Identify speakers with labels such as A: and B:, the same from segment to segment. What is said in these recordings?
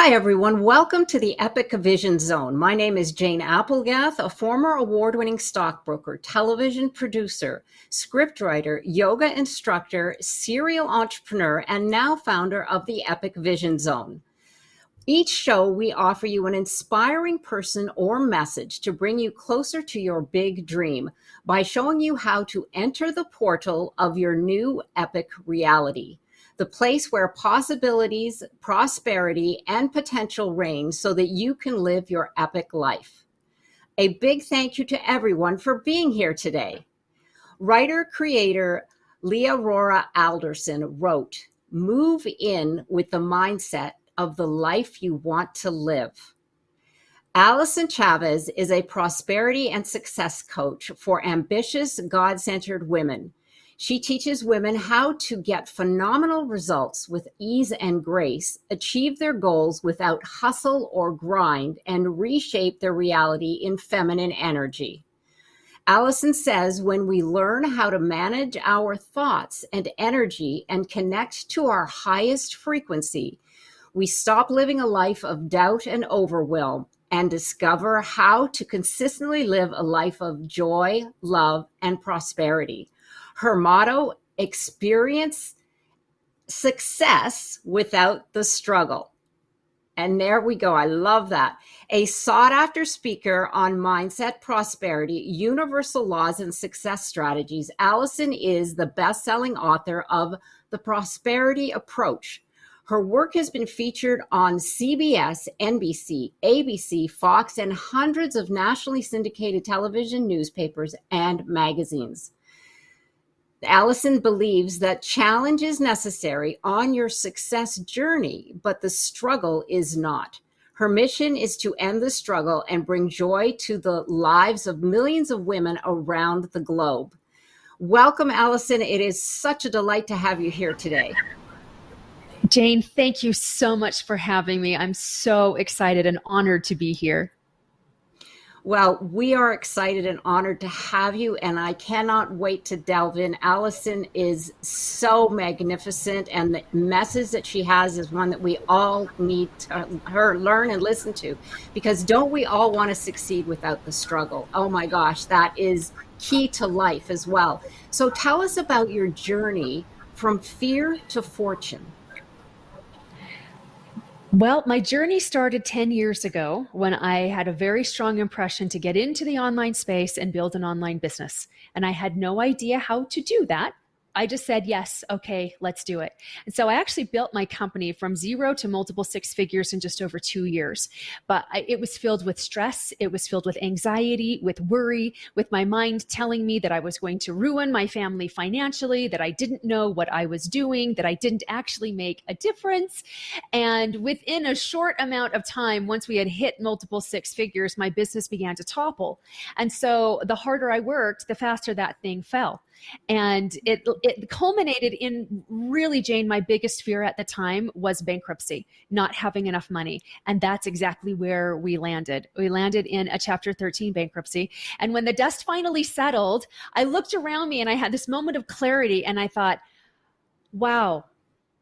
A: Hi, everyone. Welcome to the Epic Vision Zone. My name is Jane Applegath, a former award-winning stockbroker, television producer, scriptwriter, yoga instructor, serial entrepreneur, and now founder of the Epic Vision Zone. Each show, we offer you an inspiring person or message to bring you closer to your big dream by showing you how to enter the portal of your new epic reality. The place where possibilities, prosperity, and potential reign so that you can live your epic life. A big thank you to everyone for being here today. Writer-creator LeAura Alderson wrote, "Move in with the mindset of the life you want to live." Allyson Chavez is a prosperity and success coach for ambitious, God-centered women. She teaches women how to get phenomenal results with ease and grace, achieve their goals without hustle or grind, and reshape their reality in feminine energy. Allyson says when we learn how to manage our thoughts and energy and connect to our highest frequency, we stop living a life of doubt and overwhelm and discover how to consistently live a life of joy, love, and prosperity. Her motto, experience success without the struggle. And there we go. I love that. A sought-after speaker on mindset, prosperity, universal laws, and success strategies, Allyson is the best-selling author of The Prosperity Approach. Her work has been featured on CBS, NBC, ABC, Fox, and hundreds of nationally syndicated television, newspapers, and magazines. Allyson believes that challenge is necessary on your success journey, but the struggle is not. Her mission is to end the struggle and bring joy to the lives of millions of women around the globe. Welcome, Allyson. It is such a delight to have you here today.
B: Jane, thank you so much for having me. I'm so excited and honored to be here.
A: Well, we are excited and honored to have you, and I cannot wait to delve in. Allyson is so magnificent, and the message that she has is one that we all need to learn and listen to, because don't we all want to succeed without the struggle? Oh my gosh, that is key to life as well. So tell us about your journey from fear to fortune.
B: Well, my journey started 10 years ago when I had a very strong impression to get into the online space and build an online business. And I had no idea how to do that. I just said, yes, okay, let's do it. And so I actually built my company from zero to multiple six figures in just over 2 years. But it was filled with stress. It was filled with anxiety, with worry, with my mind telling me that I was going to ruin my family financially, that I didn't know what I was doing, that I didn't actually make a difference. And within a short amount of time, once we had hit multiple six figures, my business began to topple. And so the harder I worked, the faster that thing fell. And it culminated in really, Jane, my biggest fear at the time was bankruptcy, not having enough money. And that's exactly where we landed. We landed in a Chapter 13 bankruptcy. And when the dust finally settled, I looked around me and I had this moment of clarity and I thought, wow,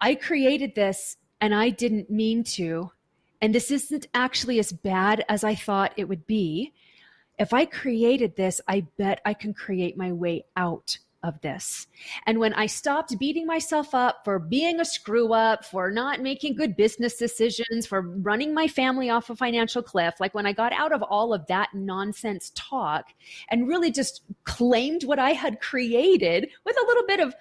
B: I created this and I didn't mean to. And this isn't actually as bad as I thought it would be. If I created this, I bet I can create my way out of this. And when I stopped beating myself up for being a screw up, for not making good business decisions, for running my family off a financial cliff, like when I got out of all of that nonsense talk and really just claimed what I had created with a little bit of,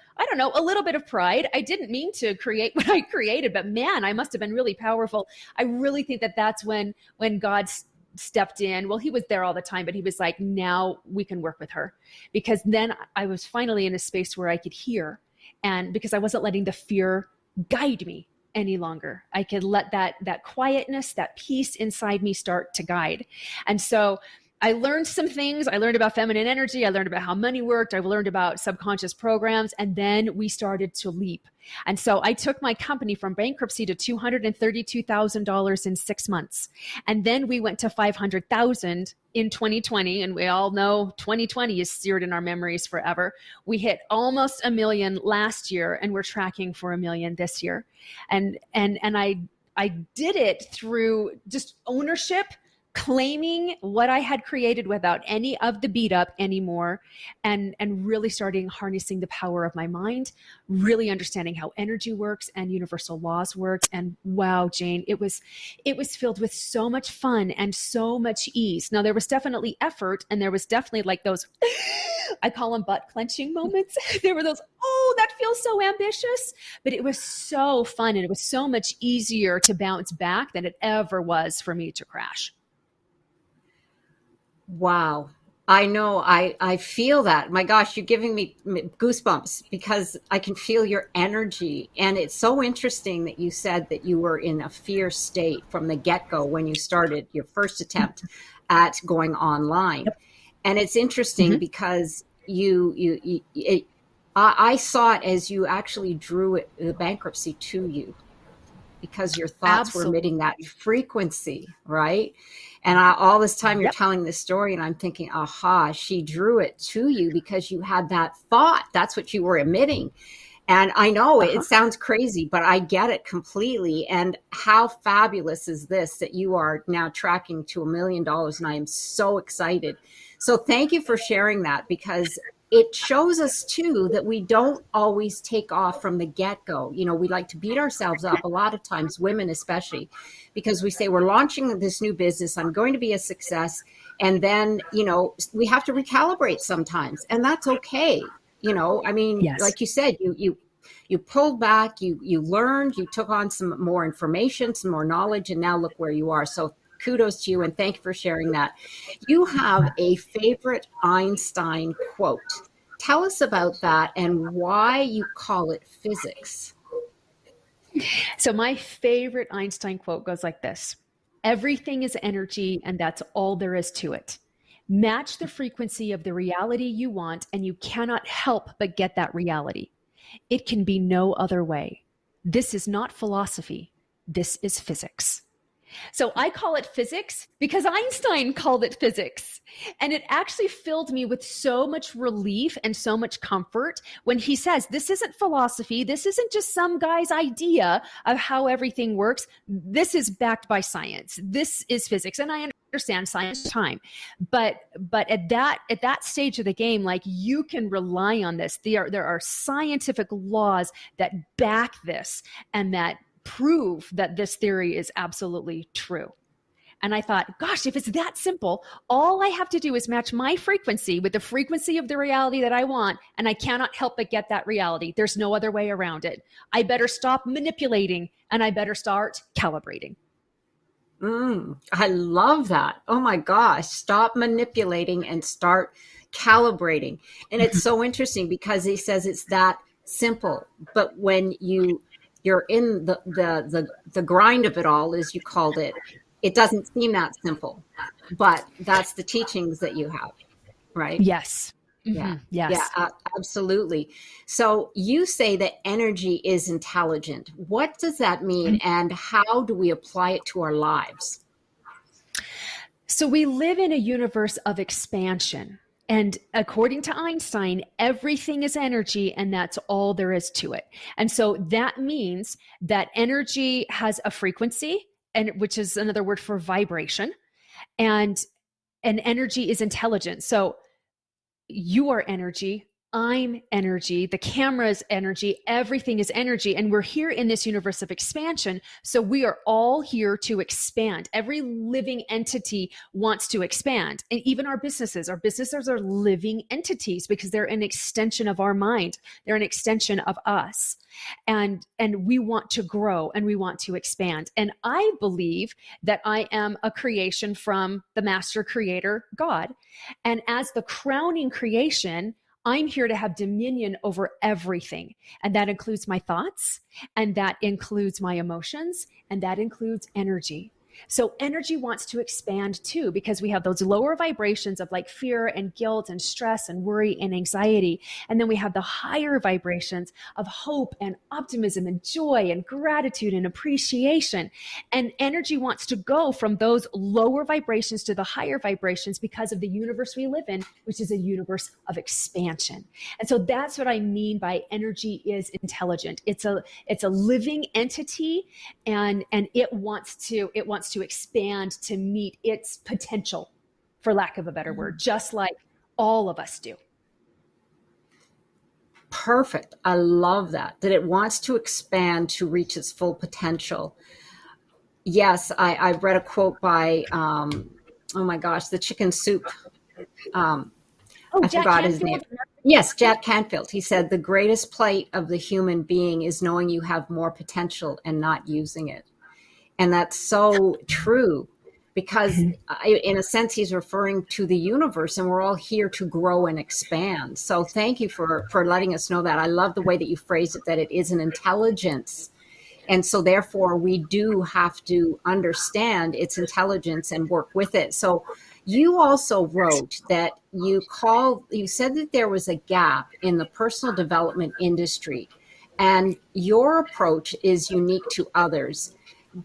B: a little bit of pride. I didn't mean to create what I created, but man, I must have been really powerful. I really think that that's when God stepped in. Well, he was there all the time, but he was like, now we can work with her, because then I was finally in a space where I could hear, and because I wasn't letting the fear guide me any longer, I could let that quietness, that peace inside me start to guide. And so I learned some things. I learned about feminine energy. I learned about how money worked. I learned about subconscious programs. And then we started to leap. And so I took my company from bankruptcy to $232,000 in 6 months. And then we went to $500,000 in 2020. And we all know 2020 is seared in our memories forever. We hit almost $1 million last year, and we're tracking for $1 million this year. And I did it through just ownership, claiming what I had created without any of the beat up anymore, and really starting harnessing the power of my mind, really understanding how energy works and universal laws worked. And wow, Jane, it was filled with so much fun and so much ease. Now there was definitely effort, and there was definitely like those I call them butt clenching moments. There were those, oh, that feels so ambitious, but it was so fun, and it was so much easier to bounce back than it ever was for me to crash.
A: Wow. I know. I feel that. My gosh, you're giving me goosebumps because I can feel your energy. And it's so interesting that you said that you were in a fear state from the get-go when you started your first attempt at going online.
B: Yep.
A: And it's interesting because I saw it as you actually drew the bankruptcy to you, because your thoughts were
B: Absolutely.
A: emitting that frequency, right? And all this time you're
B: Yep.
A: telling this story, and I'm thinking, aha, she drew it to you because you had that thought. That's what you were emitting. And I know it
B: Uh-huh.
A: sounds crazy, but I get it completely. And how fabulous is this that you are now tracking to $1 million? And I am so excited. So thank you for sharing that, because it shows us too that we don't always take off from the get-go. You know, we like to beat ourselves up a lot of times, women especially, because we say we're launching this new business, I'm going to be a success. And then, you know, we have to recalibrate sometimes, and that's okay. You know, I mean,
B: Yes.
A: like you said, you pulled back, you learned, you took on some more information, some more knowledge, and now look where you are. So kudos to you, and thank you for sharing that. You have a favorite Einstein quote. Tell us about that and why you call it physics.
B: So my favorite Einstein quote goes like this: everything is energy, and that's all there is to it. Match the frequency of the reality you want, and you cannot help but get that reality. It can be no other way. This is not philosophy. This is physics. So I call it physics because Einstein called it physics. And it actually filled me with so much relief and so much comfort when he says, this isn't philosophy. This isn't just some guy's idea of how everything works. This is backed by science. This is physics. And I understand science time. But at that stage of the game, like, you can rely on this. There are scientific laws that back this and that prove that this theory is absolutely true. And I thought, gosh, if it's that simple, all I have to do is match my frequency with the frequency of the reality that I want, and I cannot help but get that reality. There's no other way around it. I better stop manipulating, and I better start calibrating.
A: I love that. Oh my gosh. Stop manipulating and start calibrating. And it's so interesting because he says it's that simple. But when you're in the grind of it all, as you called it doesn't seem that simple. But that's the teachings that you have, right?
B: Yes.
A: Yeah. Yeah,
B: Yes.
A: absolutely. So you say that energy is intelligent. What does that mean, and how do we apply it to our lives?
B: So we live in a universe of expansion. And according to Einstein, everything is energy, and that's all there is to it. And so that means that energy has a frequency, and which is another word for vibration, and energy is intelligent. So you are energy. I'm energy. The camera is energy. Everything is energy. And we're here in this universe of expansion. So we are all here to expand. Every living entity wants to expand. And even our businesses are living entities because they're an extension of our mind. They're an extension of us. And we want to grow and we want to expand. And I believe that I am a creation from the master creator, God. And as the crowning creation, I'm here to have dominion over everything. And that includes my thoughts, and that includes my emotions, and that includes energy. So energy wants to expand too, because we have those lower vibrations of like fear and guilt and stress and worry and anxiety. And then we have the higher vibrations of hope and optimism and joy and gratitude and appreciation. And energy wants to go from those lower vibrations to the higher vibrations because of the universe we live in, which is a universe of expansion. And so that's what I mean by energy is intelligent. It's a living entity, and it wants to expand to meet its potential, for lack of a better word, just like all of us do.
A: Perfect. I love that it wants to expand to reach its full potential. Yes, I read a quote by, oh my gosh, the chicken soup. I
B: Jack
A: forgot his
B: Canfield?
A: name. Yes, Jack Canfield. He said, the greatest plight of the human being is knowing you have more potential and not using it. And that's so true, because in a sense, he's referring to the universe, and we're all here to grow and expand. So thank you for letting us know that. I love the way that you phrased it, that it is an intelligence. And so therefore, we do have to understand its intelligence and work with it. So you also wrote that you said that there was a gap in the personal development industry, and your approach is unique to others.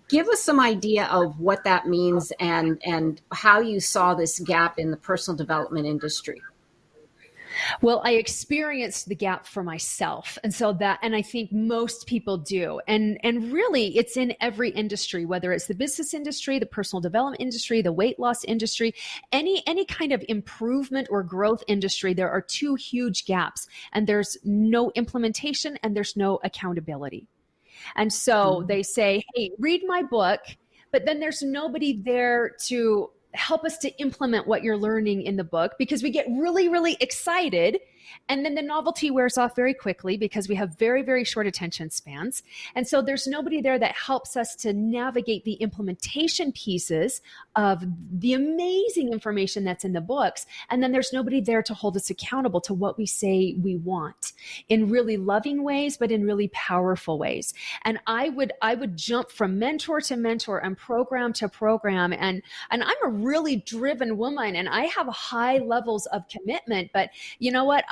A: Give us some idea of what that means, and how you saw this gap in the personal development industry.
B: Well, I experienced the gap for myself. And I think most people do. And really it's in every industry, whether it's the business industry, the personal development industry, the weight loss industry, any kind of improvement or growth industry, there are two huge gaps, and there's no implementation and there's no accountability. And so they say, hey, read my book, but then there's nobody there to help us to implement what you're learning in the book, because we get really, really excited. And then the novelty wears off very quickly because we have very, very short attention spans. And so there's nobody there that helps us to navigate the implementation pieces of the amazing information that's in the books. And then there's nobody there to hold us accountable to what we say we want in really loving ways, but in really powerful ways. And I would jump from mentor to mentor and program to program. And I'm a really driven woman, and I have high levels of commitment. But you know what?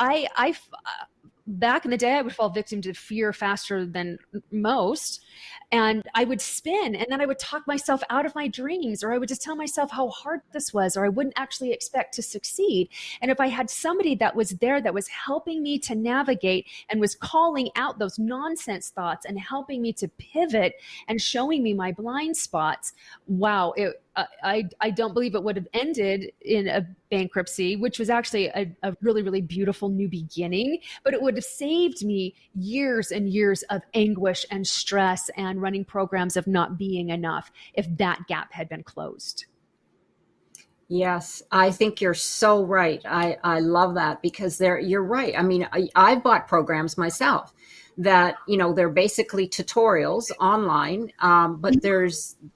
B: Back in the day, I would fall victim to fear faster than most. And I would spin, and then I would talk myself out of my dreams, or I would just tell myself how hard this was, or I wouldn't actually expect to succeed. And if I had somebody that was there that was helping me to navigate and was calling out those nonsense thoughts and helping me to pivot and showing me my blind spots, wow, I don't believe it would have ended in a bankruptcy, which was actually a really, really beautiful new beginning, but it would have saved me years and years of anguish and stress and running programs of not being enough if that gap had been closed.
A: Yes, I think you're so right. I love that, because you're right. I mean, I've bought programs myself that, they're basically tutorials online, but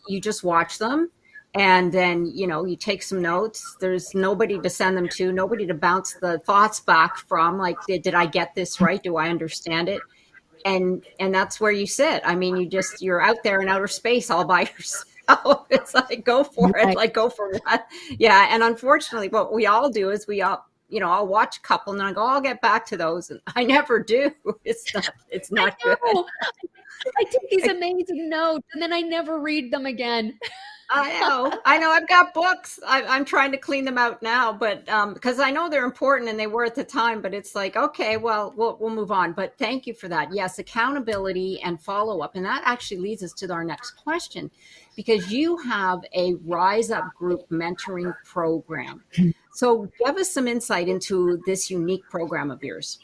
A: you just watch them, and then, you take some notes. There's nobody to send them to, nobody to bounce the thoughts back from, like, did I get this right? Do I understand it? And that's where you sit. I mean, you're out there in outer space all by yourself. It's like, go for it. Like, go for what? Yeah. And unfortunately, what we all do is I'll watch a couple and then I go, I'll get back to those. And I never do. It's not good.
B: I take these amazing notes and then I never read them again.
A: I know. I've got books. I'm trying to clean them out now, but because I know they're important and they were at the time. But it's like, okay, well, we'll move on. But thank you for that. Yes, accountability and follow up, and that actually leads us to our next question, because you have a Rise Up group mentoring program. So give us some insight into this unique program of yours.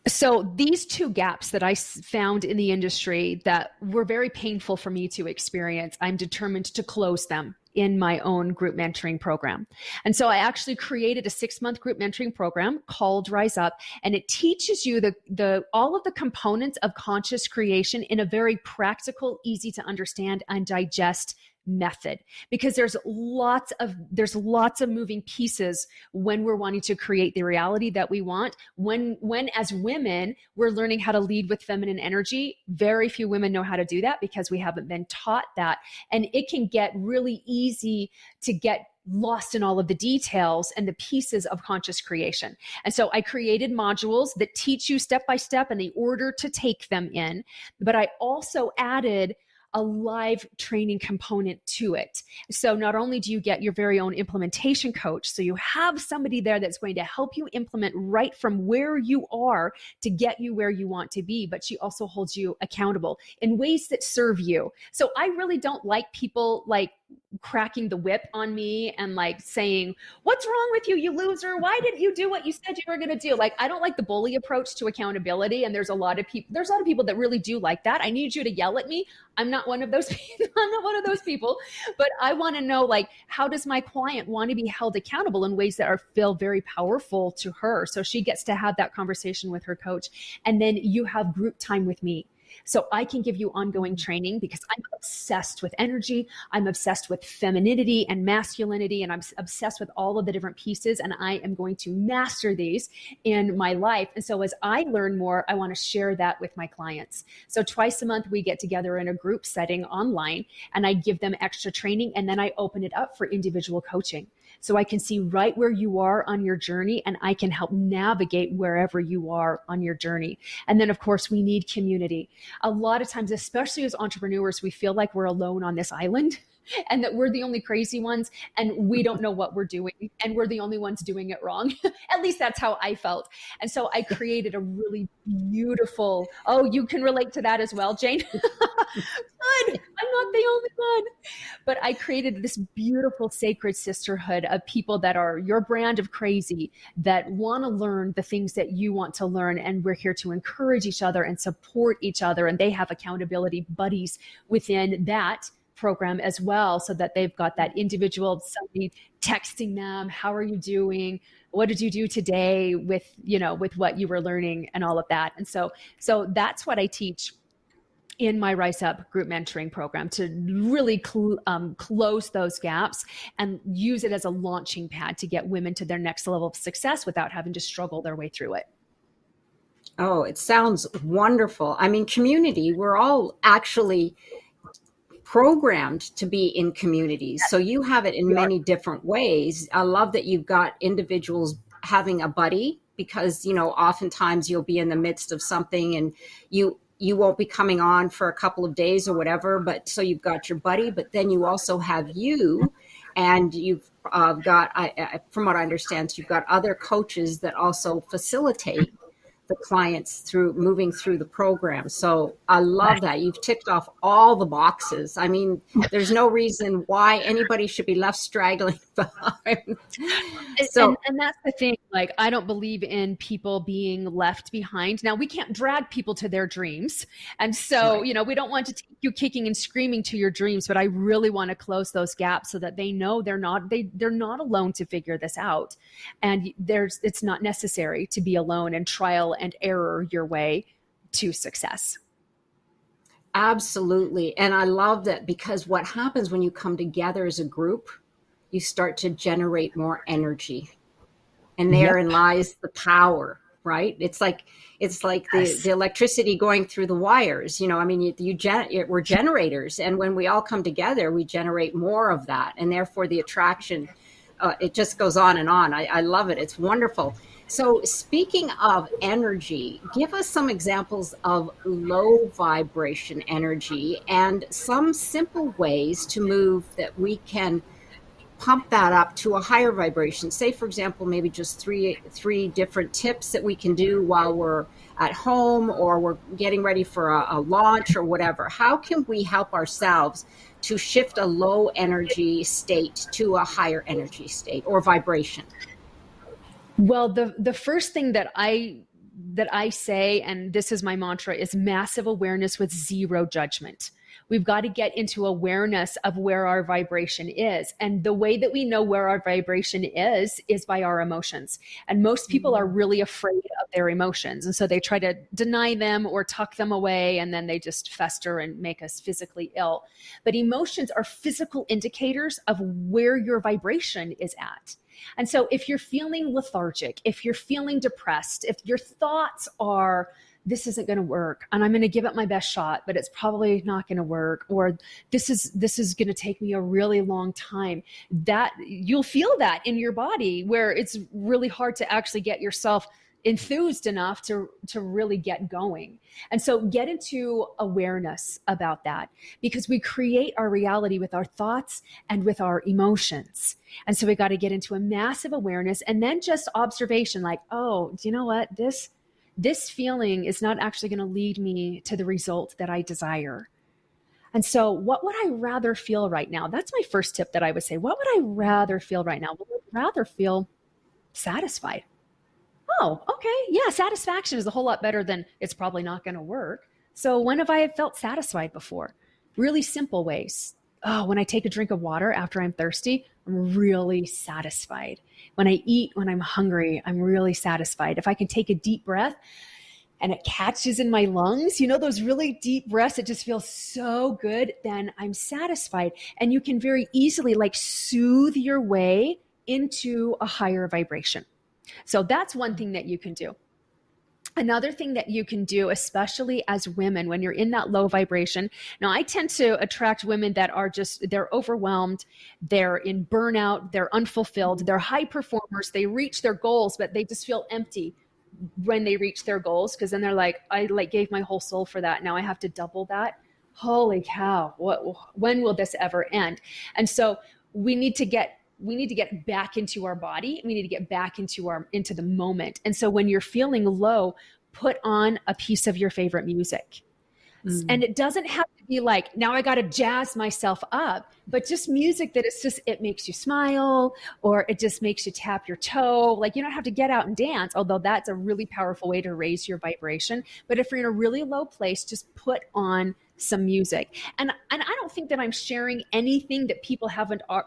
B: So these two gaps that I found in the industry that were very painful for me to experience, I'm determined to close them in my own group mentoring program. And so I actually created a 6-month group mentoring program called Rise Up, and it teaches you all of the components of conscious creation in a very practical, easy to understand and digest method, because there's lots of moving pieces when we're wanting to create the reality that we want. When as women, we're learning how to lead with feminine energy, very few women know how to do that because we haven't been taught that. And it can get really easy to get lost in all of the details and the pieces of conscious creation. And so I created modules that teach you step by step and the order to take them in. But I also added a live training component to it. So not only do you get your very own implementation coach, so you have somebody there that's going to help you implement right from where you are to get you where you want to be, but she also holds you accountable in ways that serve you. So I really don't like people like cracking the whip on me and like saying, what's wrong with you, you loser? Why didn't you do what you said you were going to do? Like, I don't like the bully approach to accountability. And there's a lot of people that really do like that. I need you to yell at me. I'm not one of those people. I'm not one of those people, but I want to know, like, how does my client want to be held accountable in ways that feel very powerful to her? So she gets to have that conversation with her coach. And then you have group time with me. So I can give you ongoing training because I'm obsessed with energy. I'm obsessed with femininity and masculinity, and I'm obsessed with all of the different pieces. And I am going to master these in my life. And so as I learn more, I want to share that with my clients. So twice a month, we get together in a group setting online, and I give them extra training. And then I open it up for individual coaching. So I can see right where you are on your journey, and I can help navigate wherever you are on your journey. And then, of course, we need community. A lot of times, especially as entrepreneurs, we feel like we're alone on this island and that we're the only crazy ones and we don't know what we're doing and we're the only ones doing it wrong. At least that's how I felt. And so I created a really beautiful, oh, you can relate to that as well, Jane. Good. I'm not the only one. But I created this beautiful sacred sisterhood of people that are your brand of crazy, that want to learn the things that you want to learn. And we're here to encourage each other and support each other. And they have accountability buddies within that program as well, so that they've got that individual, somebody texting them, how are you doing? What did you do today with what you were learning and all of that. And so that's what I teach in my Rise Up group mentoring program, to really close those gaps and use it as a launching pad to get women to their next level of success without having to struggle their way through it.
A: Oh, it sounds wonderful. I mean, community, we're all actually programmed to be in communities. So you have it in many different ways. I love that you've got individuals having a buddy, because, oftentimes you'll be in the midst of something and you won't be coming on for a couple of days or whatever, but so you've got your buddy, but then you also have you, and you've got, from what I understand, you've got other coaches that also facilitate the clients through moving through the program. So I love that. You've ticked off all the boxes. I mean, there's no reason why anybody should be left straggling behind.
B: So, and that's the thing. Like, I don't believe in people being left behind. Now, we can't drag people to their dreams. And so, right, we don't want to take you kicking and screaming to your dreams, but I really want to close those gaps so that they know they're not alone to figure this out. And it's not necessary to be alone and trial and error your way to success.
A: Absolutely. And I love that, because what happens when you come together as a group, you start to generate more energy. And therein lies the power, right? It's like the electricity going through the wires. I mean, we're generators. And when we all come together, we generate more of that. And therefore the attraction, it just goes on and on. I love it. It's wonderful. So speaking of energy, give us some examples of low vibration energy and some simple ways to move that we can pump that up to a higher vibration. Say, for example, maybe just three different tips that we can do while we're at home or we're getting ready for a launch or whatever. How can we help ourselves to shift a low energy state to a higher energy state or vibration?
B: Well, the first thing that I say, and this is my mantra, is massive awareness with zero judgment. We've got to get into awareness of where our vibration is. And the way that we know where our vibration is by our emotions. And most people are really afraid of their emotions. And so they try to deny them or tuck them away, and then they just fester and make us physically ill. But emotions are physical indicators of where your vibration is at. And so if you're feeling lethargic, if you're feeling depressed, if your thoughts are, this isn't going to work, and I'm going to give it my best shot, but it's probably not going to work, or this is going to take me a really long time, that you'll feel that in your body, where it's really hard to actually get yourself enthused enough to really get going. And so get into awareness about that, because we create our reality with our thoughts and with our emotions. And so we got to get into a massive awareness, and then just observation, like, oh, do you know what? This feeling is not actually going to lead me to the result that I desire. And so what would I rather feel right now? That's my first tip that I would say. What would I rather feel right now? Well, I'd rather feel satisfied. Oh, okay. Yeah, satisfaction is a whole lot better than it's probably not going to work. So when have I felt satisfied before? Really simple ways. Oh, when I take a drink of water after I'm thirsty, I'm really satisfied. When I eat, when I'm hungry, I'm really satisfied. If I can take a deep breath and it catches in my lungs, you know, those really deep breaths, it just feels so good, then I'm satisfied. And you can very easily like soothe your way into a higher vibration. So that's one thing that you can do. Another thing that you can do, especially as women, when you're in that low vibration. Now, I tend to attract women that are they're overwhelmed, they're in burnout, they're unfulfilled, they're high performers, they reach their goals, but they just feel empty when they reach their goals, because then they're like, I gave my whole soul for that. Now I have to double that. Holy cow, when will this ever end? And so we need to get back into our body. We need to get back into the moment. And so when you're feeling low, put on a piece of your favorite music. And it doesn't have to be like, now I got to jazz myself up, but just music that it makes you smile, or it just makes you tap your toe. Like, you don't have to get out and dance, although that's a really powerful way to raise your vibration. But if you're in a really low place, just put on some music. And I don't think that I'm sharing anything that people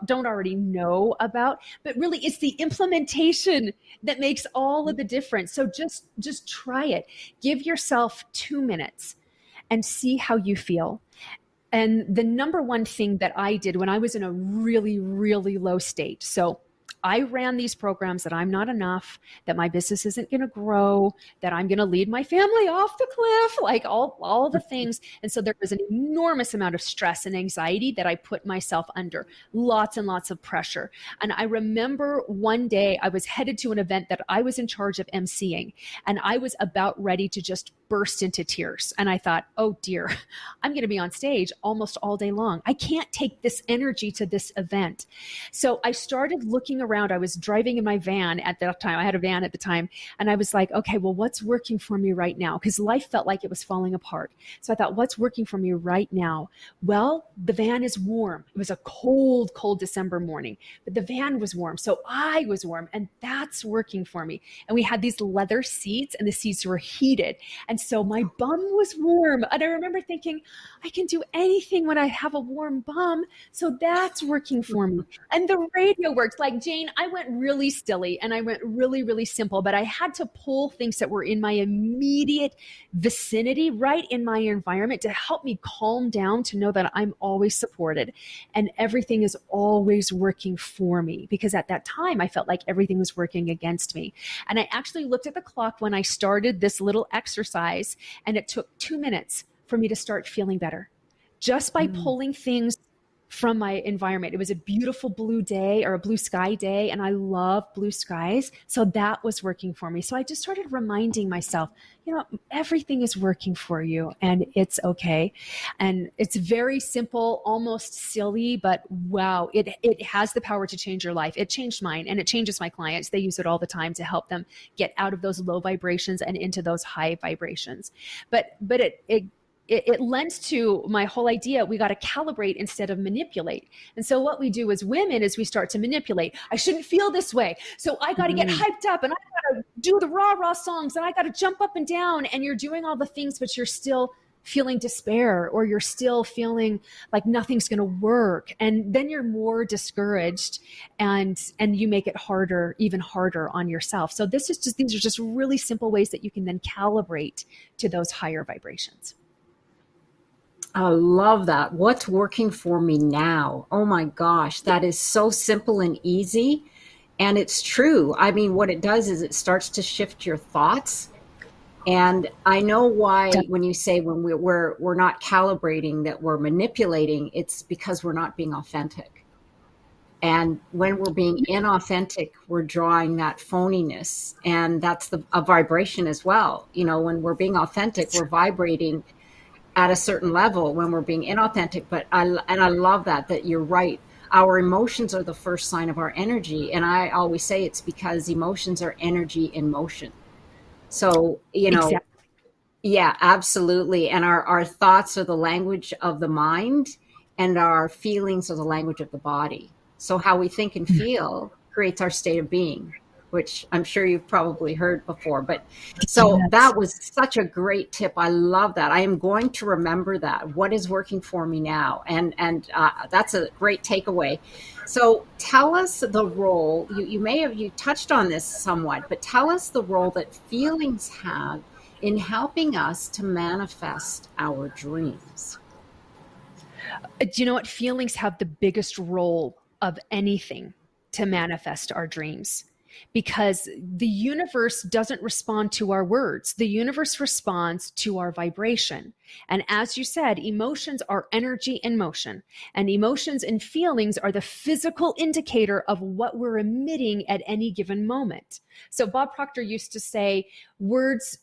B: don't already know about, but really it's the implementation that makes all of the difference. So just try it. Give yourself 2 minutes and see how you feel. And the number one thing that I did when I was in a really, really low state, so I ran these programs that I'm not enough, that my business isn't going to grow, that I'm going to lead my family off the cliff, like all the things. And so there was an enormous amount of stress and anxiety that I put myself under, lots and lots of pressure. And I remember one day I was headed to an event that I was in charge of emceeing, and I was about ready to just burst into tears. And I thought, oh dear, I'm going to be on stage almost all day long. I can't take this energy to this event. So I started looking around. I was driving in my van at that time. I had a van at the time. And I was like, okay, well, what's working for me right now? Because life felt like it was falling apart. So I thought, what's working for me right now? Well, the van is warm. It was a cold, cold December morning, but the van was warm. So I was warm, and that's working for me. And we had these leather seats, and the seats were heated. And so my bum was warm. And I remember thinking, I can do anything when I have a warm bum. So that's working for me. And the radio works. Like, Jane, I went really silly and I went really, really simple, but I had to pull things that were in my immediate vicinity, right in my environment, to help me calm down, to know that I'm always supported and everything is always working for me. Because at that time, I felt like everything was working against me. And I actually looked at the clock when I started this little exercise, and it took 2 minutes for me to start feeling better, just by pulling things from my environment. It was a beautiful blue day, or a blue sky day, and I love blue skies. So that was working for me. So I just started reminding myself, everything is working for you and it's okay. And it's very simple, almost silly, but wow, it has the power to change your life. It changed mine, and it changes my clients. They use it all the time to help them get out of those low vibrations and into those high vibrations. But it lends to my whole idea. We got to calibrate instead of manipulate. And so what we do as women is we start to manipulate. I shouldn't feel this way. So I got to get hyped up, and I got to do the rah-rah songs, and I got to jump up and down, and you're doing all the things, but you're still feeling despair, or you're still feeling like nothing's going to work, and then you're more discouraged, and you make it harder, even harder on yourself. So these are just really simple ways that you can then calibrate to those higher vibrations.
A: I love that. What's working for me now? Oh my gosh, that is so simple and easy. And it's true. I mean, what it does is it starts to shift your thoughts. And I know why when you say when we're not calibrating, that we're manipulating, it's because we're not being authentic. And when we're being inauthentic, we're drawing that phoniness, and that's a vibration as well. You know, when we're being authentic, we're vibrating at a certain level when we're being inauthentic. But I love that you're right. Our emotions are the first sign of our energy. And I always say it's because emotions are energy in motion. So, you know,
B: Exactly.
A: yeah, absolutely. And our thoughts are the language of the mind, and our feelings are the language of the body. So how we think and feel creates our state of being, which I'm sure you've probably heard before. But so
B: Yes.
A: that was such a great tip. I love that. I am going to remember that. What is working for me now? And that's a great takeaway. So tell us the role, you touched on this somewhat, but tell us the role that feelings have in helping us to manifest our dreams.
B: Do you know what? Feelings have the biggest role of anything to manifest our dreams, because the universe doesn't respond to our words. The universe responds to our vibration. And as you said, emotions are energy in motion, and emotions and feelings are the physical indicator of what we're emitting at any given moment. So Bob Proctor used to say, words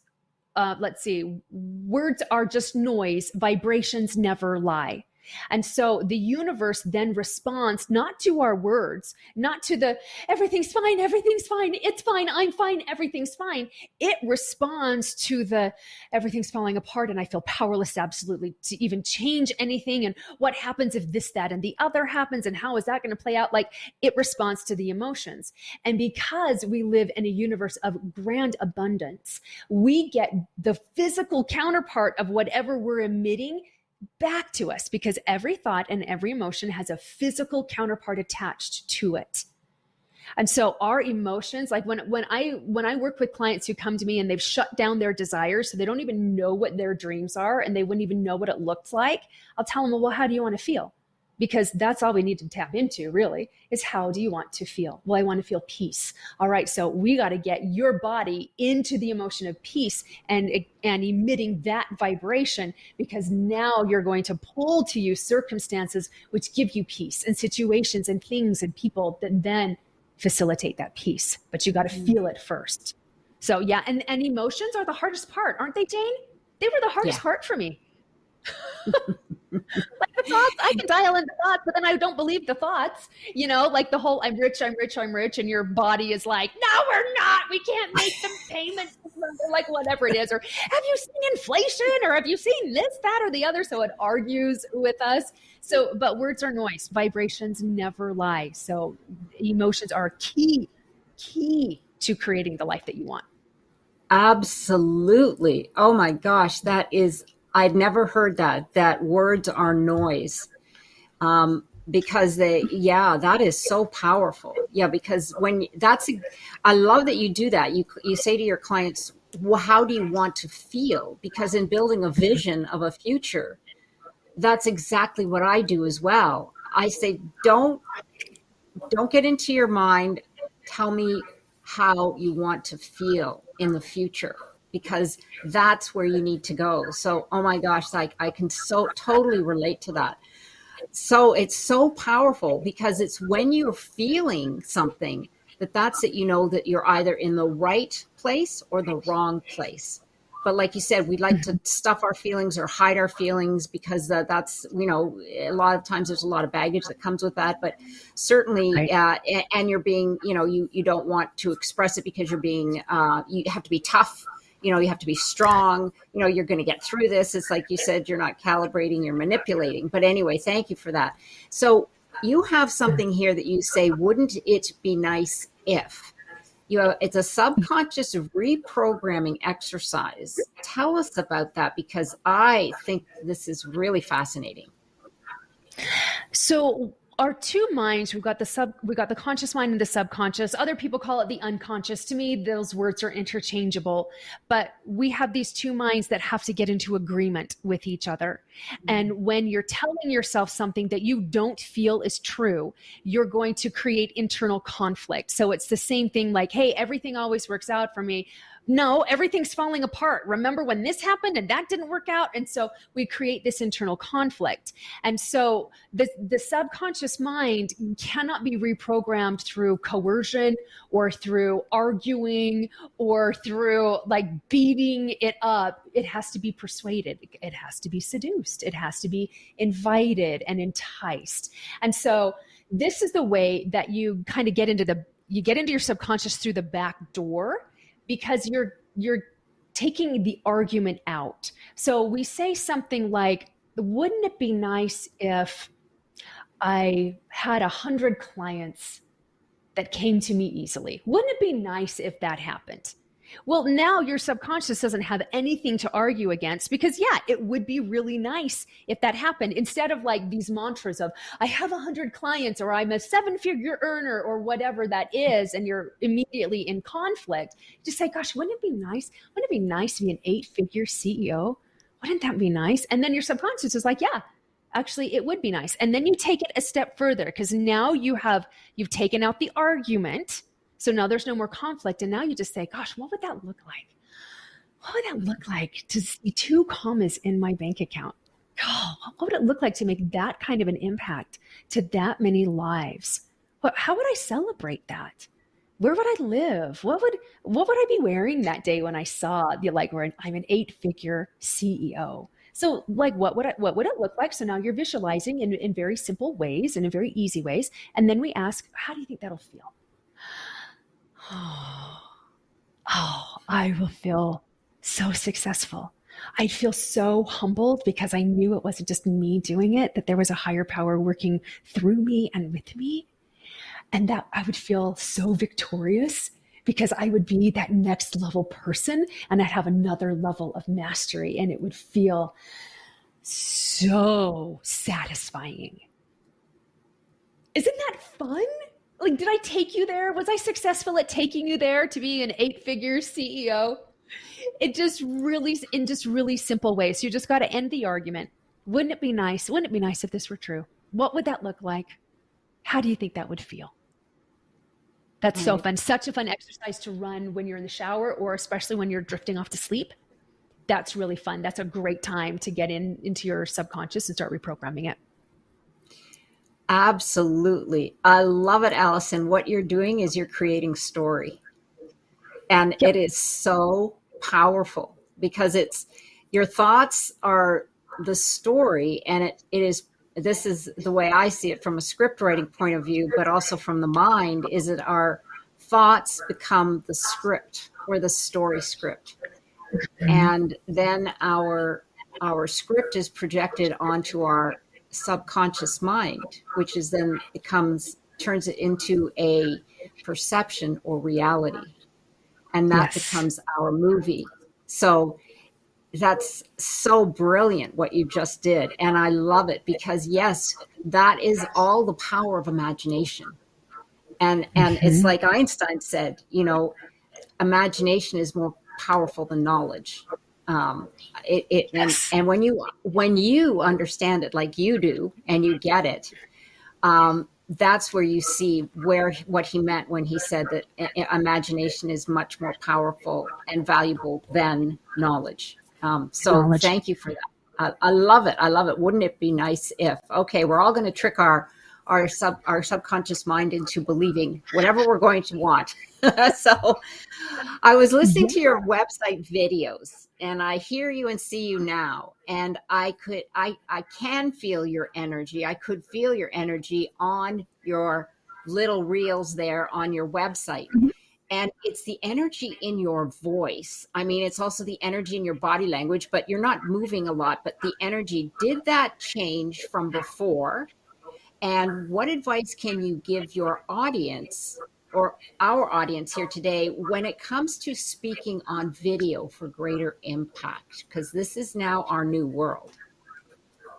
B: words are just noise, vibrations never lie. And so the universe then responds not to our words, not to the everything's fine, it's fine, I'm fine, everything's fine. It responds to the everything's falling apart and I feel powerless absolutely to even change anything. And what happens if this, that, and the other happens? And how is that going to play out? Like, it responds to the emotions. And because we live in a universe of grand abundance, we get the physical counterpart of whatever we're emitting back to us, because every thought and every emotion has a physical counterpart attached to it. And so our emotions, like when I work with clients who come to me and they've shut down their desires, so they don't even know what their dreams are and they wouldn't even know what it looked like, I'll tell them, well, how do you want to feel? Because that's all we need to tap into, really, is how do you want to feel? Well, I want to feel peace. All right, so we got to get your body into the emotion of peace and emitting that vibration, because now you're going to pull to you circumstances which give you peace, and situations and things and people that then facilitate that peace. But you got to feel it first. So yeah, and emotions are the hardest part, aren't they, Jane? They were the hardest
A: Yeah.
B: part for me. Like the thoughts, I can dial in the thoughts, but then I don't believe the thoughts, like the whole I'm rich, and your body is like, no, we're not, we can't make the payment, like whatever it is. Or have you seen inflation? Or have you seen this, that, or the other? So it argues with us. So, but words are noise, vibrations never lie. So emotions are key to creating the life that you want.
A: Absolutely. Oh my gosh, I'd never heard that words are noise. Because that is so powerful. Yeah, because I love that you do that. You say to your clients, well, how do you want to feel? Because in building a vision of a future, that's exactly what I do as well. I say, don't get into your mind. Tell me how you want to feel in the future, because that's where you need to go. So, oh my gosh, like I can so totally relate to that. So it's so powerful, because it's when you're feeling something that's it, that you're either in the right place or the wrong place. But like you said, we like to stuff our feelings or hide our feelings, because that's, a lot of times there's a lot of baggage that comes with that. But certainly,
B: Right.
A: and you're being, you don't want to express it because you're being, you have to be tough. You have to be strong. You're going to get through this. It's like you said, you're not calibrating, you're manipulating. But anyway, thank you for that. So you have something here that you say, wouldn't it be nice if? it's a subconscious reprogramming exercise. Tell us about that, because I think this is really fascinating.
B: So our two minds, we got the conscious mind and the subconscious. Other people call it the unconscious. To me, those words are interchangeable, but we have these two minds that have to get into agreement with each other. And when you're telling yourself something that you don't feel is true, you're going to create internal conflict. So it's the same thing like, hey, everything always works out for me. No, everything's falling apart. Remember when this happened and that didn't work out? And so we create this internal conflict. And so the subconscious mind cannot be reprogrammed through coercion or through arguing or through like beating it up. It has to be persuaded. It has to be seduced. It has to be invited and enticed. And so this is the way that you kind of get into your subconscious through the back door, because you're taking the argument out. So we say something like, wouldn't it be nice if I had 100 clients that came to me easily? Wouldn't it be nice if that happened? Well, now your subconscious doesn't have anything to argue against, because yeah, it would be really nice if that happened. Instead of like these mantras of, I have 100 clients, or I'm a 7-figure earner, or whatever that is, and you're immediately in conflict, just say, gosh, wouldn't it be nice? Wouldn't it be nice to be an 8-figure CEO? Wouldn't that be nice? And then your subconscious is like, yeah, actually it would be nice. And then you take it a step further, because now you've taken out the argument. So now there's no more conflict. And now you just say, gosh, what would that look like? What would that look like to see 2 commas in my bank account? Oh, what would it look like to make that kind of an impact to that many lives? How would I celebrate that? Where would I live? What would I be wearing that day when I saw where I'm an 8-figure CEO? So like, what would it look like? So now you're visualizing in very simple ways and in very easy ways. And then we ask, how do you think that'll feel? I will feel so successful. I'd feel so humbled, because I knew it wasn't just me doing it, that there was a higher power working through me and with me. And that I would feel so victorious, because I would be that next level person, and I'd have another level of mastery, and it would feel so satisfying. Isn't that fun? Like, did I take you there? Was I successful at taking you there to be an 8-figure CEO? In just really simple ways. So you just got to end the argument. Wouldn't it be nice? Wouldn't it be nice if this were true? What would that look like? How do you think that would feel? That's so fun. Such a fun exercise to run when you're in the shower, or especially when you're drifting off to sleep. That's really fun. That's a great time to get into your subconscious and start reprogramming it.
A: Absolutely. I love it, Allyson. What you're doing is you're creating story. And It is so powerful, because your thoughts are the story, and this is the way I see it from a script writing point of view, but also from the mind, is that our thoughts become the script, or the story script. And then our script is projected onto our subconscious mind, which is then turns it into a perception or reality. And that becomes our movie. So that's so brilliant what you just did. And I love it, because yes, that is all the power of imagination. And it's like Einstein said, imagination is more powerful than knowledge. And when you understand it like you do, and you get it, that's where you see what he meant when he said that imagination is much more powerful and valuable than knowledge. Thank you for that. I love it. I love it. Wouldn't it be nice if? Okay, we're all going to trick our subconscious mind into believing whatever we're going to want. So I was listening to your website videos, and I hear you and see you now, and I can feel your energy. I could feel your energy on your little reels there on your website. And it's the energy in your voice. I mean, it's also the energy in your body language, but you're not moving a lot. But the energy, did that change from before? And what advice can you give your audience or our audience here today when it comes to speaking on video for greater impact? Because this is now our new world.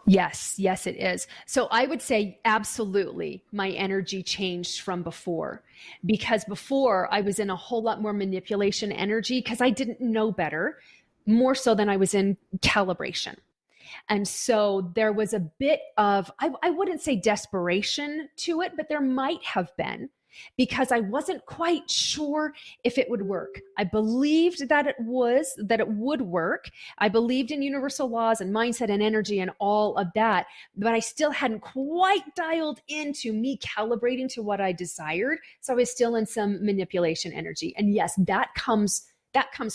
B: Yes, yes, it is. So I would say absolutely my energy changed from before, because before I was in a whole lot more manipulation energy because I didn't know better, more so than I was in calibration. And so there was a bit of, I wouldn't say desperation to it, but there might have been, because I wasn't quite sure if it would work. I believed that it would work. I believed in universal laws and mindset and energy and all of that, but I still hadn't quite dialed into me calibrating to what I desired. So I was still in some manipulation energy. And yes, that comes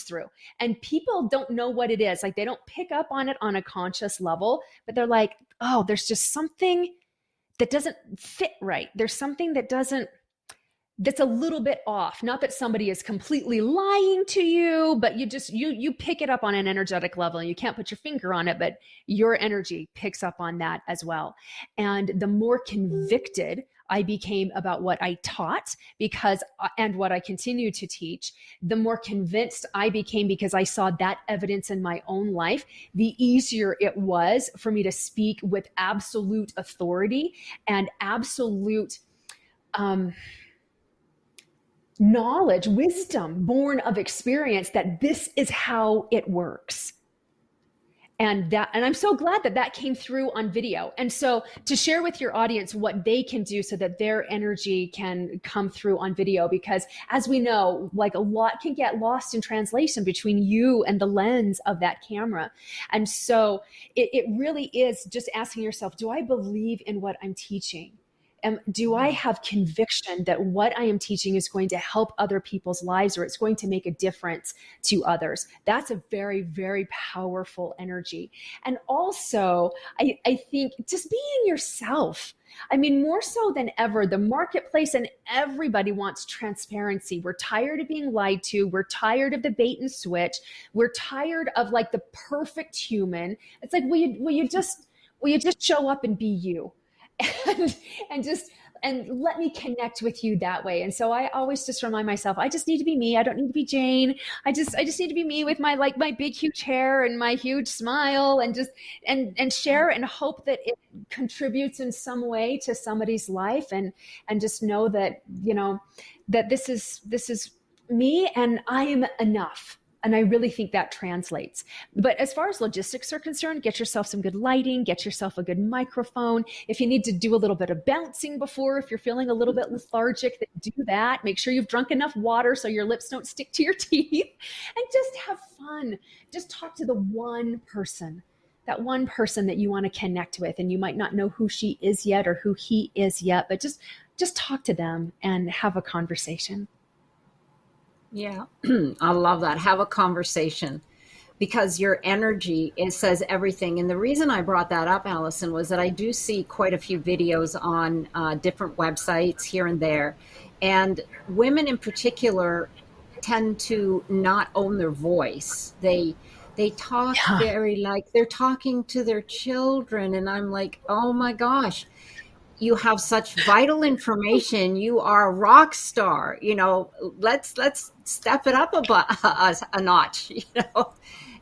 B: through, and people don't know what it is. Like, they don't pick up on it on a conscious level, but they're like, oh, there's just something that doesn't fit right. There's something that's a little bit off. Not that somebody is completely lying to you, but you pick it up on an energetic level, and you can't put your finger on it, but your energy picks up on that as well. And the more convicted I became about what I taught, and what I continue to teach, the more convinced I became, because I saw that evidence in my own life, the easier it was for me to speak with absolute authority and absolute knowledge, wisdom born of experience, that this is how it works. And I'm so glad that came through on video. And so to share with your audience what they can do so that their energy can come through on video, because as we know, like, a lot can get lost in translation between you and the lens of that camera. And so it really is just asking yourself, do I believe in what I'm teaching? Do I have conviction that what I am teaching is going to help other people's lives, or it's going to make a difference to others? That's a very, very powerful energy. And also, I think just being yourself. I mean, more so than ever, the marketplace and everybody wants transparency. We're tired of being lied to. We're tired of the bait and switch. We're tired of, like, the perfect human. It's like, will you just show up and be you? and let me connect with you that way. And so I always just remind myself, I just need to be me. I don't need to be Jane. I just need to be me with my big, huge hair and my huge smile, and just and share and hope that it contributes in some way to somebody's life, and just know that, that this is me, and I am enough. And I really think that translates. But as far as logistics are concerned, get yourself some good lighting, get yourself a good microphone. If you need to do a little bit of bouncing before, if you're feeling a little bit lethargic, then do that. Make sure you've drunk enough water so your lips don't stick to your teeth, and just have fun. Just talk to the one person, that one person that you want to connect with. And you might not know who she is yet or who he is yet, but just talk to them and have a conversation.
A: Yeah, I love that. Have a conversation, because your energy, it says everything. And the reason I brought that up, Allyson, was that I do see quite a few videos on different websites here and there. And women in particular tend to not own their voice. They talk very like they're talking to their children. And I'm like, oh my gosh, you have such vital information. You are a rock star. Let's step it up a notch.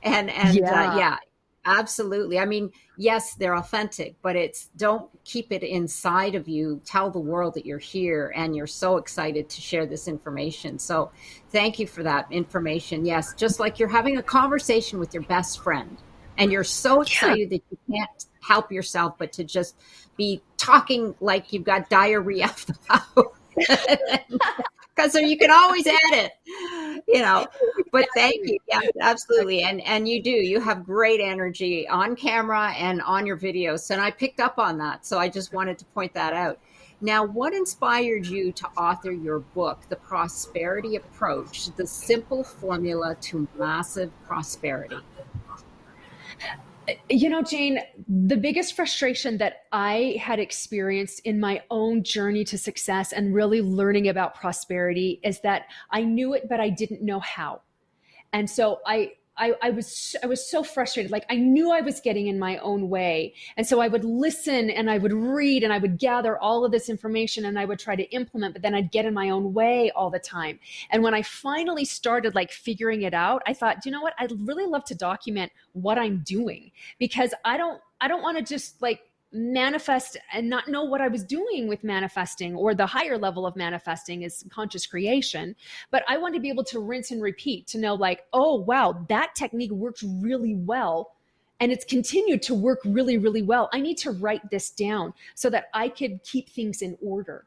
A: Yeah, absolutely. I mean, yes, they're authentic, but don't keep it inside of you. Tell the world that you're here and you're so excited to share this information. So thank you for that information. Yes, just like you're having a conversation with your best friend, and you're so excited that you can't help yourself but to just be talking like you've got diarrhea of the mouth. Because so you can always add it, but thank you. Yeah, absolutely. And you have great energy on camera and on your videos. And I picked up on that. So I just wanted to point that out. Now, what inspired you to author your book, The Prosperity Approach, the simple formula to massive prosperity?
B: Jane, the biggest frustration that I had experienced in my own journey to success and really learning about prosperity is that I knew it, but I didn't know how. And so I was so frustrated. Like I knew I was getting in my own way. And so I would listen and I would read and I would gather all of this information and I would try to implement, but then I'd get in my own way all the time. And when I finally started like figuring it out, I thought, you know what? I'd really love to document what I'm doing, because I don't want to just like manifest and not know what I was doing with manifesting, or the higher level of manifesting is conscious creation. But I wanted to be able to rinse and repeat, to know like, oh, wow, that technique works really well. And it's continued to work really, really well. I need to write this down so that I could keep things in order.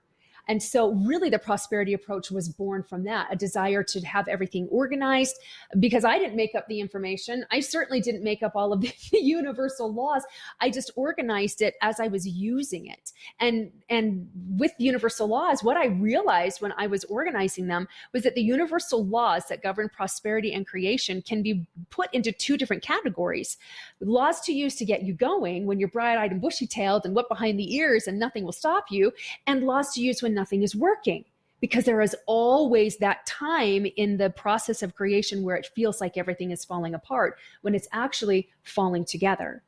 B: And so really the prosperity approach was born from that, a desire to have everything organized, because I didn't make up the information. I certainly didn't make up all of the universal laws. I just organized it as I was using it. And with universal laws, what I realized when I was organizing them was that the universal laws that govern prosperity and creation can be put into two different categories. Laws to use to get you going when you're bright-eyed and bushy-tailed and wet behind the ears and nothing will stop you, and laws to use when nothing is working, because there is always that time in the process of creation where it feels like everything is falling apart when it's actually falling together.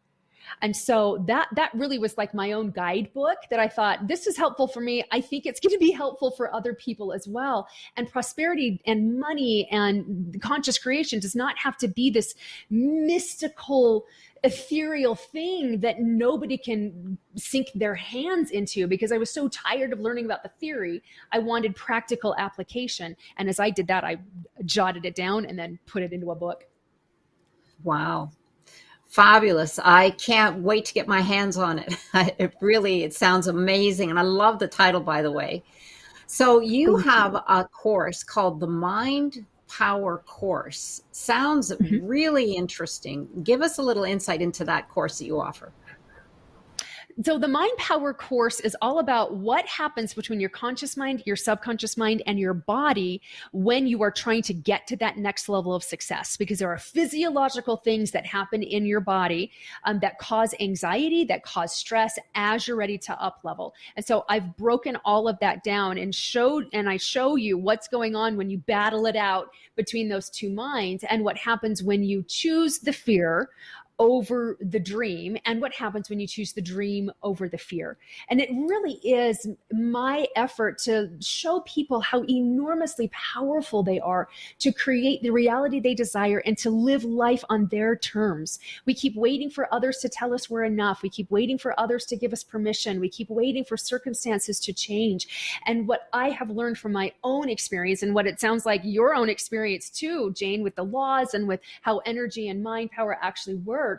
B: And so that really was like my own guidebook that I thought, this is helpful for me. I think it's going to be helpful for other people as well. And prosperity and money and conscious creation does not have to be this mystical, ethereal thing that nobody can sink their hands into, because I was so tired of learning about the theory. I wanted practical application. And as I did that, I jotted it down and then put it into a book.
A: Wow. Fabulous. I can't wait to get my hands on it. It sounds amazing. And I love the title, by the way. So you have a course called the Mind Power Course. Sounds really interesting. Give us a little insight into that course that you offer.
B: So the Mind Power course is all about what happens between your conscious mind, your subconscious mind, and your body when you are trying to get to that next level of success. Because there are physiological things that happen in your body that cause anxiety, that cause stress as you're ready to up level. And so I've broken all of that down and I show you what's going on when you battle it out between those two minds, and what happens when you choose the fear over the dream, and what happens when you choose the dream over the fear. And it really is my effort to show people how enormously powerful they are to create the reality they desire and to live life on their terms. We keep waiting for others to tell us we're enough. We keep waiting for others to give us permission. We keep waiting for circumstances to change. And what I have learned from my own experience, and what it sounds like your own experience too, Jane, with the laws and with how energy and mind power actually work,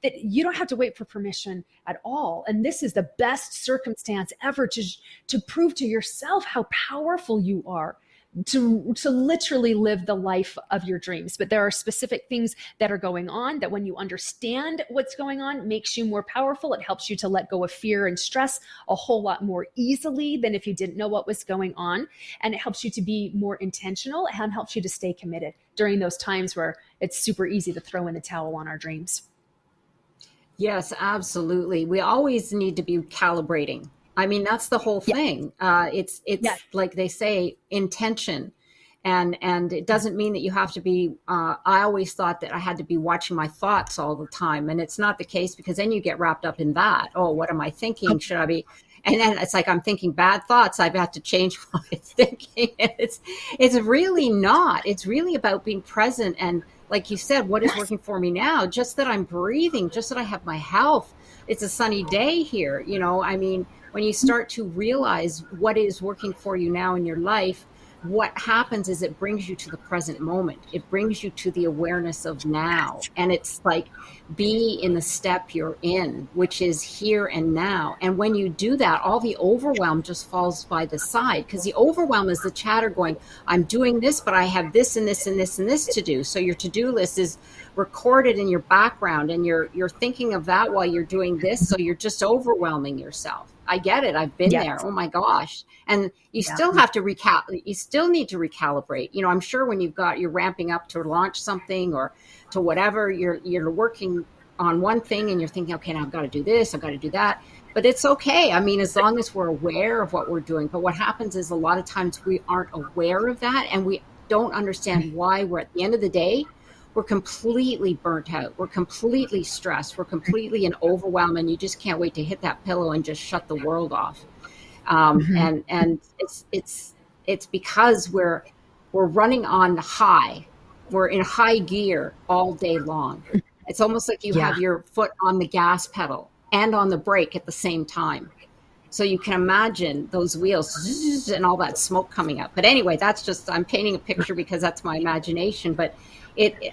B: that you don't have to wait for permission at all. And this is the best circumstance ever to prove to yourself how powerful you are, to literally live the life of your dreams. But there are specific things that are going on that when you understand what's going on, makes you more powerful. It helps you to let go of fear and stress a whole lot more easily than if you didn't know what was going on. And it helps you to be more intentional and helps you to stay committed during those times where it's super easy to throw in the towel on our dreams.
A: Yes, absolutely. We always need to be calibrating. I mean, that's the whole thing. It's like they say, intention. And it doesn't mean that you have to be, I always thought that I had to be watching my thoughts all the time. And it's not the case, because then you get wrapped up in that. Oh, what am I thinking? Should I be? And then it's like, I'm thinking bad thoughts. I've got to change my thinking. It's really not. It's really about being present. And like you said, what is working for me now? Just that I'm breathing, just that I have my health. It's a sunny day here. I mean, when you start to realize what is working for you now in your life, what happens is it brings you to the present moment. It brings you to the awareness of now. And it's like, be in the step you're in, which is here and now. And when you do that, all the overwhelm just falls by the side, because the overwhelm is the chatter going, I'm doing this, but I have this and this and this and this to do. So your to-do list is recorded in your background, and you're thinking of that while you're doing this. So you're just overwhelming yourself. I get it. I've been there. Oh my gosh. And you still have to you still need to recalibrate. I'm sure when you're ramping up to launch something or to whatever, you're working on one thing and you're thinking, okay, now I've got to do this, I've got to do that. But it's okay. I mean, as long as we're aware of what we're doing. But what happens is a lot of times we aren't aware of that, and we don't understand why. We're at the end of the day, we're completely burnt out. We're completely stressed. We're completely in overwhelm, and you just can't wait to hit that pillow and just shut the world off. And it's because we're running on high. We're in high gear all day long. It's almost like you
B: Yeah.
A: have your foot on the gas pedal and on the brake at the same time. So you can imagine those wheels and all that smoke coming up. But anyway, that's just, I'm painting a picture because that's my imagination. But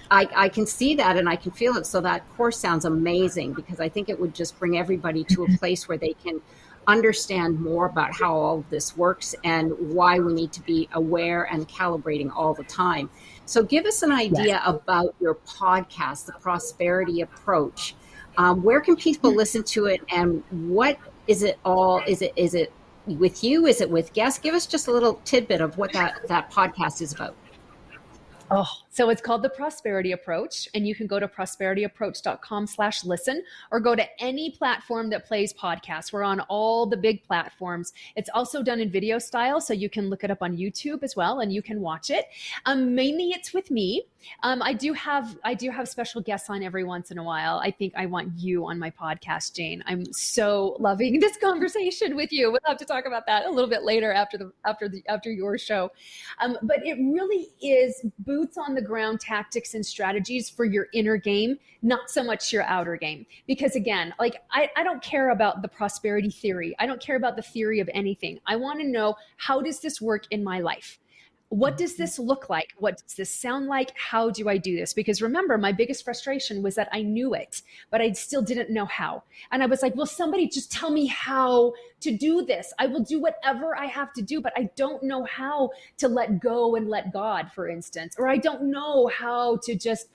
A: I can see that and I can feel it. So that course sounds amazing, because I think it would just bring everybody to a place where they can understand more about how all of this works and why we need to be aware and calibrating all the time. So give us an idea
B: Yes.
A: about your podcast, The Prosperity Approach. Where can people listen to it, and what is it all? Is it with you? Is it with guests? Give us just a little tidbit of what that podcast is about.
B: Oh, so it's called The Prosperity Approach, and you can go to prosperityapproach.com/listen, or go to any platform that plays podcasts. We're on all the big platforms. It's also done in video style, so you can look it up on YouTube as well, and you can watch it. Mainly it's with me. I do have special guests on every once in a while. I think I want you on my podcast, Jane. I'm so loving this conversation with you. We'll have to talk about that a little bit later after your show. But it really is boots on the ground tactics and strategies for your inner game, not so much your outer game. Because again, like I don't care about the prosperity theory. I don't care about the theory of anything. I want to know, how does this work in my life? What does this look like? What does this sound like? How do I do this? Because remember, my biggest frustration was that I knew it, but I still didn't know how. And I was like, will somebody just tell me how to do this? I will do whatever I have to do, but I don't know how to let go and let God, for instance, or I don't know how to just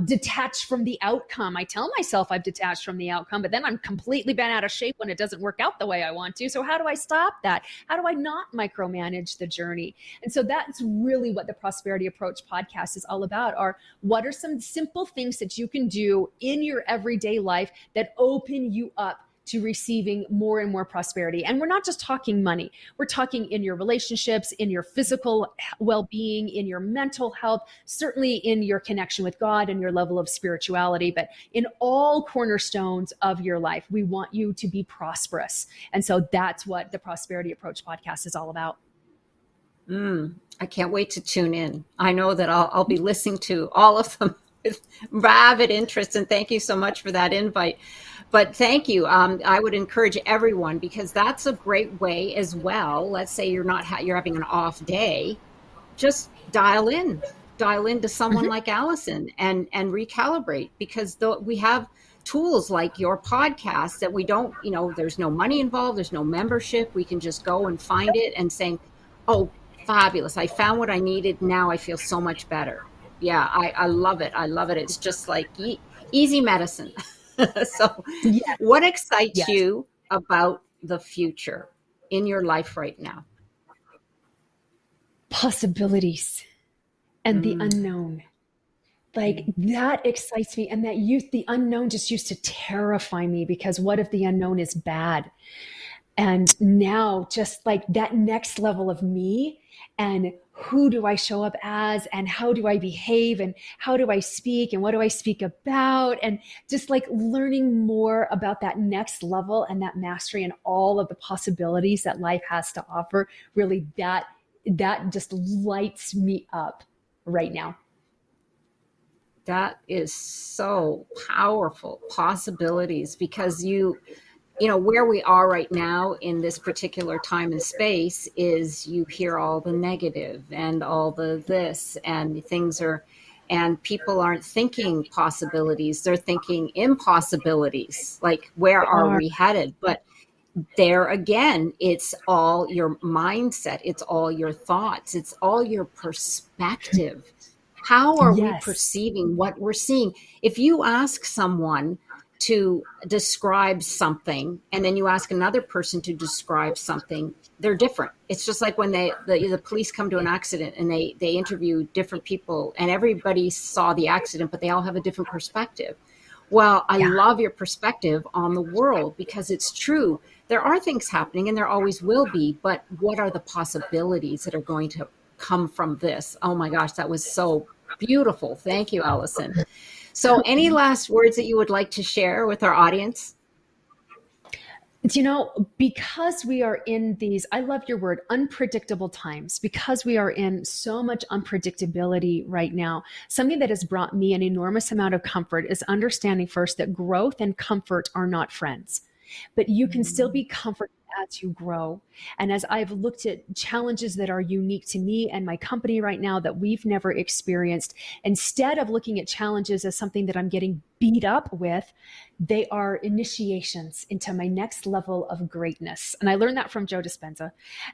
B: detach from the outcome. I tell myself I've detached from the outcome, but then I'm completely bent out of shape when it doesn't work out the way I want to. So how do I stop that? How do I not micromanage the journey? And so that's really what the Prosperity Approach podcast is all about. Are what are some simple things that you can do in your everyday life that open you up to receiving more and more prosperity? And we're not just talking money. We're talking in your relationships, in your physical well-being, in your mental health, certainly in your connection with God and your level of spirituality, but in all cornerstones of your life. We want you to be prosperous. And so that's what the Prosperity Approach podcast is all about.
A: I can't wait to tune in. I know that I'll be listening to all of them with rabid interest, and thank you so much for that invite. But thank you. I would encourage everyone, because that's a great way as well. Let's say you're having an off day, just dial into someone like Allyson and recalibrate, because we have tools like your podcast that we don't, there's no money involved. There's no membership. We can just go and find it and saying, oh, fabulous. I found what I needed. Now I feel so much better. Yeah, I love it. I love it. It's just like easy medicine. So
B: Yes.
A: what excites
B: Yes.
A: you about the future in your life right now?
B: Possibilities and the unknown. Like that excites me. And the unknown just used to terrify me, because what if the unknown is bad? And now just like that next level of me, and who do I show up as, and how do I behave, and how do I speak, and what do I speak about, and just like learning more about that next level and that mastery and all of the possibilities that life has to offer. Really, that just lights me up right now.
A: That is so powerful. Possibilities, because where we are right now in this particular time and space is you hear all the negative and all the this, and and people aren't thinking possibilities. They're thinking impossibilities. Like, where are we headed? But there again, it's all your mindset. It's all your thoughts. It's all your perspective. How are we perceiving what we're seeing? If you ask someone to describe something, and then you ask another person to describe something, they're different. It's just like when the police come to an accident and they interview different people, and everybody saw the accident, but they all have a different perspective. Well, I love your perspective on the world, because it's true. There are things happening, and there always will be, but what are the possibilities that are going to come from this? Oh my gosh, that was so Beautiful. Thank you, Allyson. So any last words that you would like to share with our audience?
B: Because we are in these, I love your word, unpredictable times, because we are in so much unpredictability right now, something that has brought me an enormous amount of comfort is understanding first that growth and comfort are not friends, but you can still be comforted as you grow. And as I've looked at challenges that are unique to me and my company right now that we've never experienced, instead of looking at challenges as something that I'm getting beat up with, they are initiations into my next level of greatness. And I learned that from Joe Dispenza.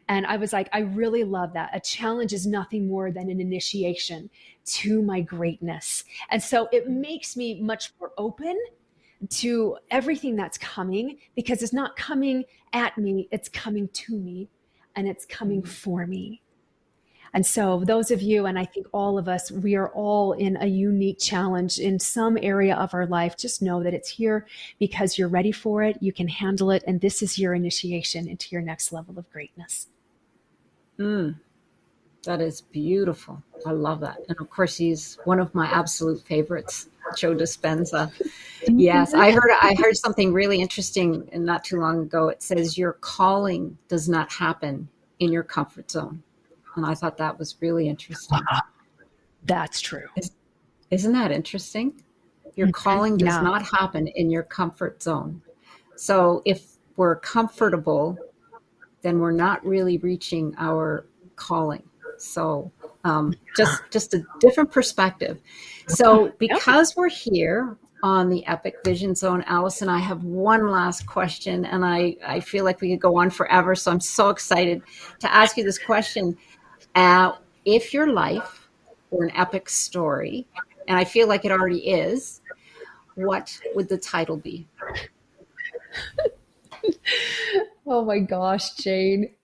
B: And I was like, I really love that. A challenge is nothing more than an initiation to my greatness. And so it makes me much more open to everything that's coming, because it's not coming at me, it's coming to me, and it's coming for me. And so those of you, and I think all of us, we are all in a unique challenge in some area of our life. Just know that it's here because you're ready for it, you can handle it, and this is your initiation into your next level of greatness.
A: That is beautiful. I love that. And of course, he's one of my absolute favorites, Joe Dispenza. Yes, I heard something really interesting not too long ago. It says your calling does not happen in your comfort zone. And I thought that was really interesting.
B: That's true.
A: Isn't that interesting? Your calling does not happen in your comfort zone. So if we're comfortable, then we're not really reaching our calling. So just a different perspective. So because we're here on the Epic Vision Zone, Allyson, I have one last question, and I feel like we could go on forever. So I'm so excited to ask you this question. If your life were an epic story, and I feel like it already is, what would the title be?
B: Oh my gosh, Jane.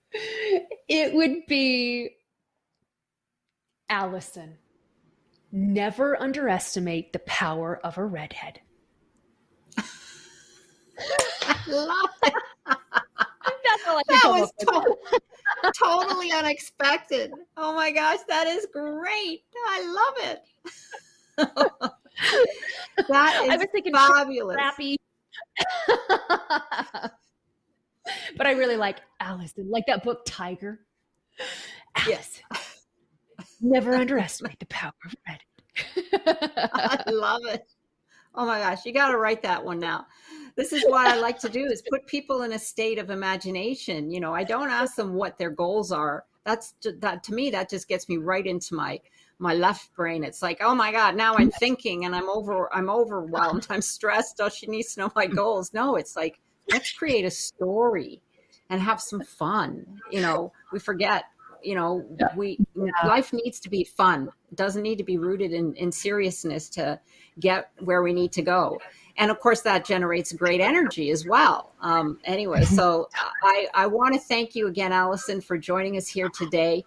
B: It would be Allyson. Never underestimate the power of a redhead.
A: I love it.
B: That's all I can
A: That
B: come
A: was
B: up with.
A: totally unexpected. Oh my gosh, that is great. I love it. That is
B: I was thinking
A: fabulous.
B: Crappy. But I really like Allyson, like that book Tiger. Allyson.
A: Yes.
B: Never underestimate the power of red.
A: I love it. Oh my gosh, you got to write that one now. This is what I like to do, is put people in a state of imagination. I don't ask them what their goals are. That to me, that just gets me right into my left brain. It's like, oh my God, now I'm thinking and I'm overwhelmed. I'm stressed. Oh, she needs to know my goals. No, it's like, let's create a story and have some fun. We forget, life needs to be fun. It doesn't need to be rooted in seriousness to get where we need to go. And of course, that generates great energy as well. Anyway, so I want to thank you again, Allyson, for joining us here today.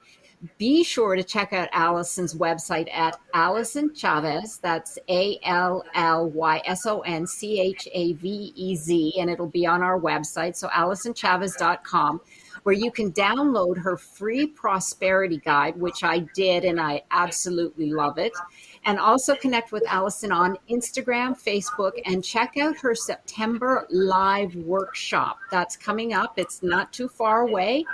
A: Be sure to check out Allyson's website at Allyson Chavez. That's ALLYSONCHAVEZ, and it'll be on our website. So AllisonChavez.com, where you can download her free prosperity guide, which I did, and I absolutely love it. And also connect with Allyson on Instagram, Facebook, and check out her September live workshop. That's coming up. It's not too far away.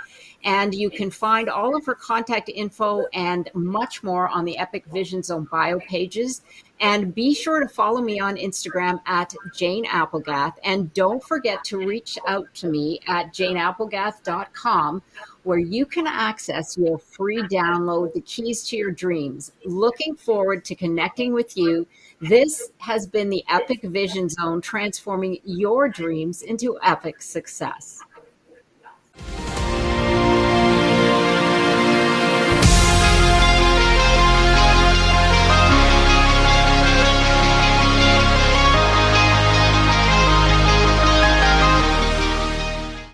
A: And you can find all of her contact info and much more on the Epic Vision Zone bio pages. And be sure to follow me on Instagram at Jane Applegath. And don't forget to reach out to me at janeapplegath.com, where you can access your free download, The Keys to Your Dreams. Looking forward to connecting with you. This has been the Epic Vision Zone, transforming your dreams into epic success.